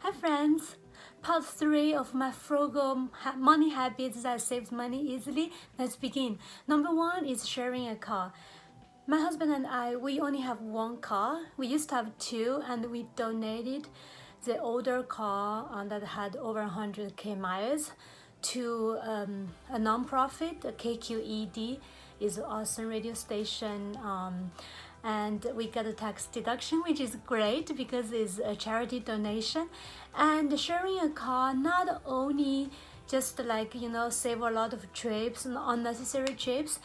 Hi friends! Part 3 of my frugal money habits that saves money easily. Let's begin. Number 1 is sharing a car. My husband and I, we only have one car. We used to have two and we donated the older car that had over 100k miles to a non-profit, a KQED is an awesome radio station, and we got a tax deduction, which is great because it's a charity donation. And sharing a car not only just save a lot of trips, unnecessary trips,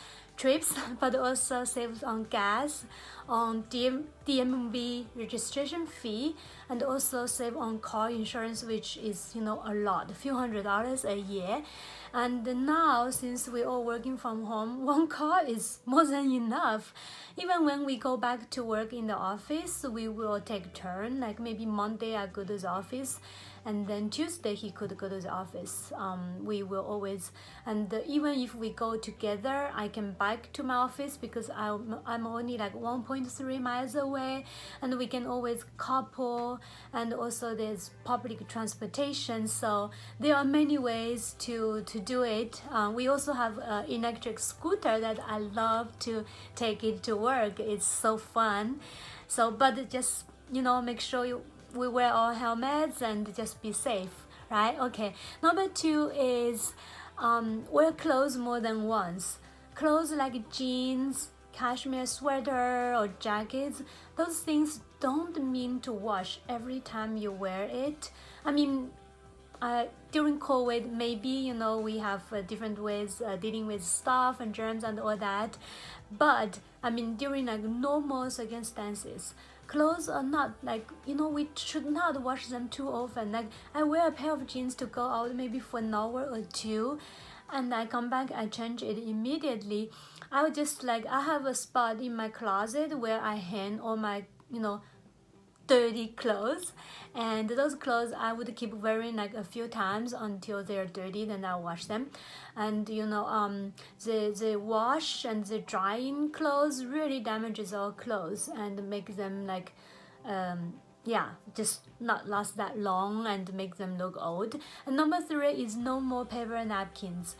but also saves on gas, on DMV registration fee, and also save on car insurance, which is a lot, a few $100s a year. And now, since we're all working from home, one car is more than enough. Even when we go back to work in the office, we will take turn. Like maybe Monday I go to the office, and then Tuesday he could go to the office. We will always, and even if we go together, I can bike to my office because I'm only like 1.3 miles away, and we can always carpool. And also there's public transportation, so there are many ways to do it. We also have an electric scooter that I love to take it to work. It's so fun. So, but just make sure we wear our helmets and just be safe, right? Okay. Number 2 is wear clothes more than once. Clothes like jeans, cashmere sweater, or jackets, those things don't mean to wash every time you wear it. I mean, during COVID, maybe we have different ways dealing with stuff and germs and all that, but I mean during like normal circumstances, clothes are not like we should not wash them too often. Like I wear a pair of jeans to go out maybe for an hour or two, and I come back, I change it immediately. I would just I have a spot in my closet where I hang all my dirty clothes, and those clothes I would keep wearing like a few times until they're dirty, then I'll wash them. And the wash and the drying clothes really damages our clothes and make them just not last that long and make them look old. And number 3 is no more paper napkins.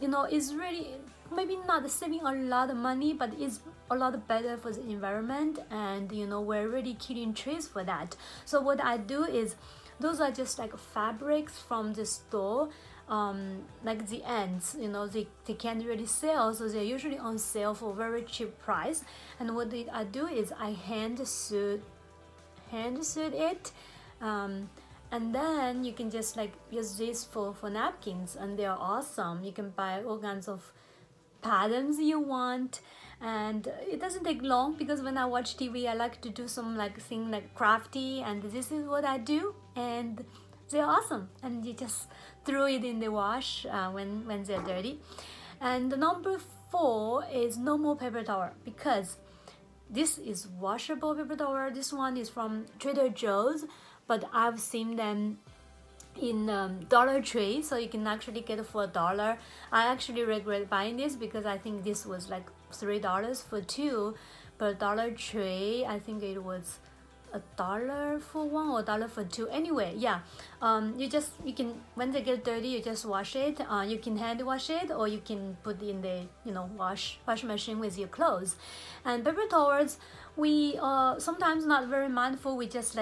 It's really maybe not saving a lot of money, but it's a lot better for the environment, and we're really killing trees for that. So what I do is, those are just like fabrics from the store, like the ends, they can't really sell, so they're usually on sale for very cheap price. And what I do is I hand sew it, and then you can just use this for napkins, and they're awesome. You can buy all kinds of patterns you want, and it doesn't take long because when I watch TV, I like to do some thing crafty, and this is what I do, and they're awesome. And you just throw it in the wash when they're dirty. And number 4 is no more paper towel, because this is washable paper towel. This one is from Trader Joe's, but I've seen them in Dollar Tree, so you can actually get it for $1. I actually regret buying this because I think this was like $3 for 2, but Dollar Tree, I think it was $1 for 1 or $1 for 2. Anyway, yeah, you can, when they get dirty, you just wash it. You can hand wash it, or you can put in the wash machine with your clothes. And paper towels, we sometimes not very mindful. We just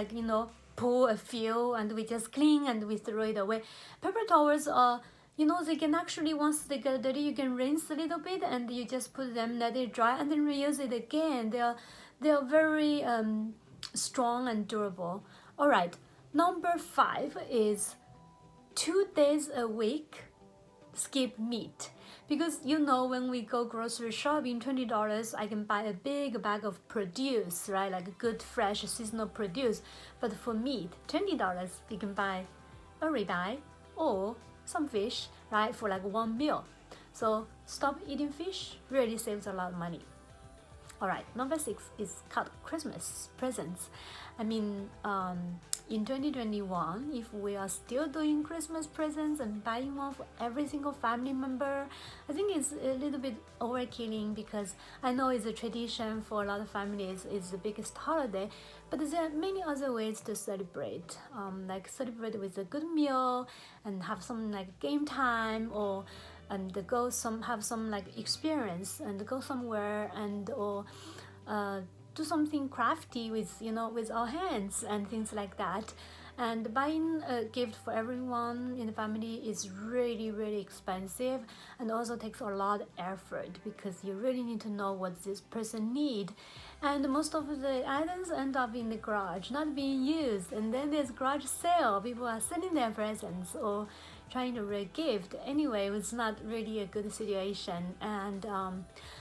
pull a few and we just clean and we throw it away. Paper towels are they can actually, once they get dirty, you can rinse a little bit and you just put them, let it dry, and then reuse it again. They are very strong and durable. All right, number 5 is 2 days a week skip meat, because when we go grocery shopping, $20 I can buy a big bag of produce, right, like good fresh seasonal produce. But for meat, $20 you can buy a ribeye or some fish, right, for one meal. So stop eating fish, really saves a lot of money. All right, number 6 is cut Christmas presents. I mean, in 2021, if we are still doing Christmas presents and buying one for every single family member, I think it's a little bit overkilling, because I know it's a tradition for a lot of families, it's the biggest holiday, but there are many other ways to celebrate, like celebrate with a good meal and have some like game time, or and have some like experience and go somewhere, and or do something crafty with with our hands and things like that. And buying a gift for everyone in the family is really expensive, and also takes a lot of effort, because you really need to know what this person need. And most of the items end up in the garage not being used, and then there's garage sale, people are selling their presents or trying to re-gift. Anyway, it's not really a good situation. And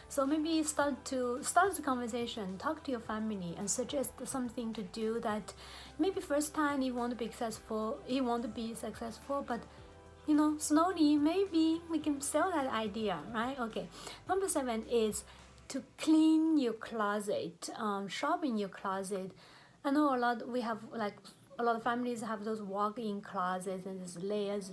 so maybe start the conversation, talk to your family, and suggest something to do that maybe first time you want to be successful, but slowly maybe we can sell that idea, right? Okay. Number 7 is to clean your closet, shop in your closet. I know a lot of families have those walk-in closets, and there's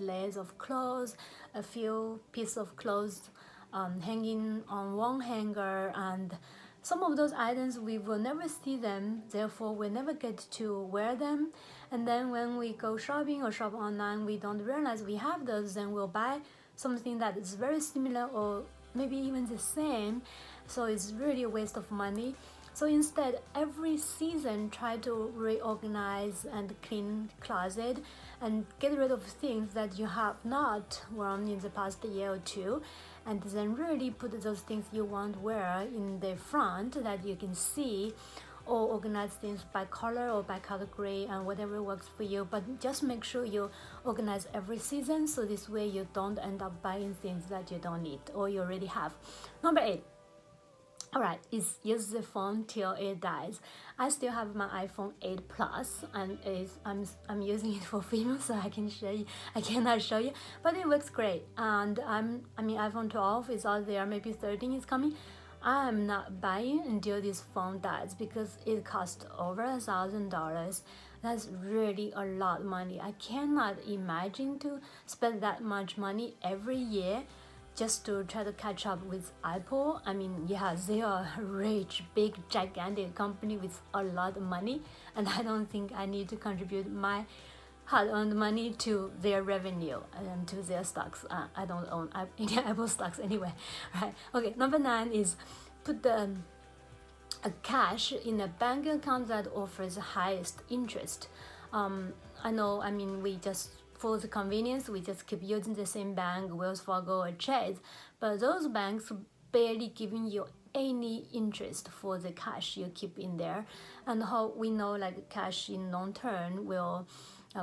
layers of clothes, a few pieces of clothes hanging on one hanger, and some of those items we will never see them, therefore we never get to wear them. And then when we go shopping or shop online, we don't realize we have those, then we'll buy something that is very similar or maybe even the same, so it's really a waste of money. So instead, every season, try to reorganize and clean closet and get rid of things that you have not worn in the past year or two, and then really put those things you want to wear in the front that you can see, or organize things by color or by category, and whatever works for you. But just make sure you organize every season, so this way you don't end up buying things that you don't need or you already have. Number 8. Alright, is use the phone till it dies. I still have my iPhone 8 Plus, and I'm using it for film, so I cannot show you, but it works great. And iPhone 12 is out there, maybe 13 is coming. I'm not buying until this phone dies, because it costs over $1,000. That's really a lot of money. I cannot imagine to spend that much money every year just to try to catch up with Apple. They are a rich, big, gigantic company with a lot of money, and I don't think I need to contribute my hard-earned money to their revenue and to their stocks. I don't own any Apple stocks anyway, right? Okay, number 9 is put a cash in a bank account that offers the highest interest. We just, for the convenience, we just keep using the same bank, Wells Fargo or Chase, but those banks barely giving you any interest for the cash you keep in there. And how we know, like, cash in long term will,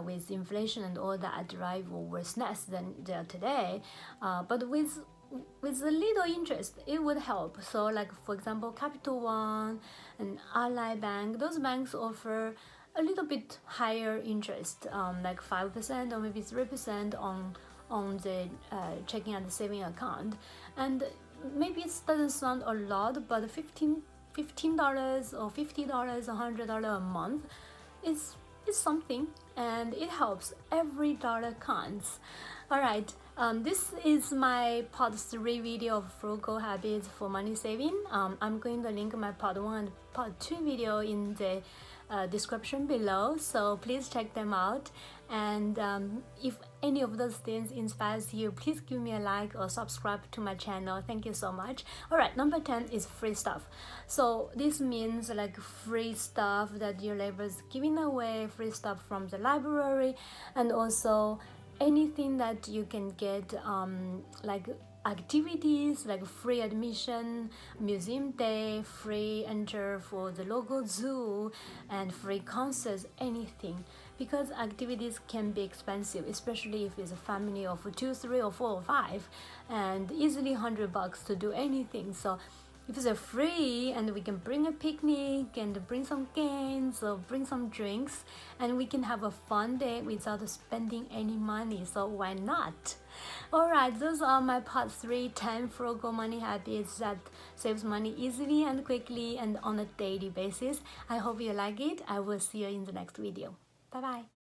with inflation and all that, drive worse than they are today. But with a little interest, it would help. So, like, for example, Capital One and Ally Bank, those banks offer a little bit higher interest, like 5% or maybe 3% on the checking and saving account. And maybe it doesn't sound a lot, but $15 or $50, $100 a month is something, and it helps. Every dollar counts. Alright, this is my part 3 video of frugal habits for money saving. I'm going to link my part 1 and part 2 video in the description below, so please check them out. And if any of those things inspires you, please give me a like or subscribe to my channel. Thank you so much. Alright, number 10 is free stuff. So this means like free stuff that your labor is giving away, free stuff from the library, and also anything that you can get, like activities like free admission, museum day, free enter for the local zoo, and free concerts, anything. Because activities can be expensive, especially if it's a family of 2, 3, or 4, or 5, and easily $100 to do anything. So if it's free and we can bring a picnic and bring some games or bring some drinks and we can have a fun day without spending any money, so why not? Alright, those are my part 3, 10 frugal money habits that saves money easily and quickly and on a daily basis. I hope you like it. I will see you in the next video. Bye bye.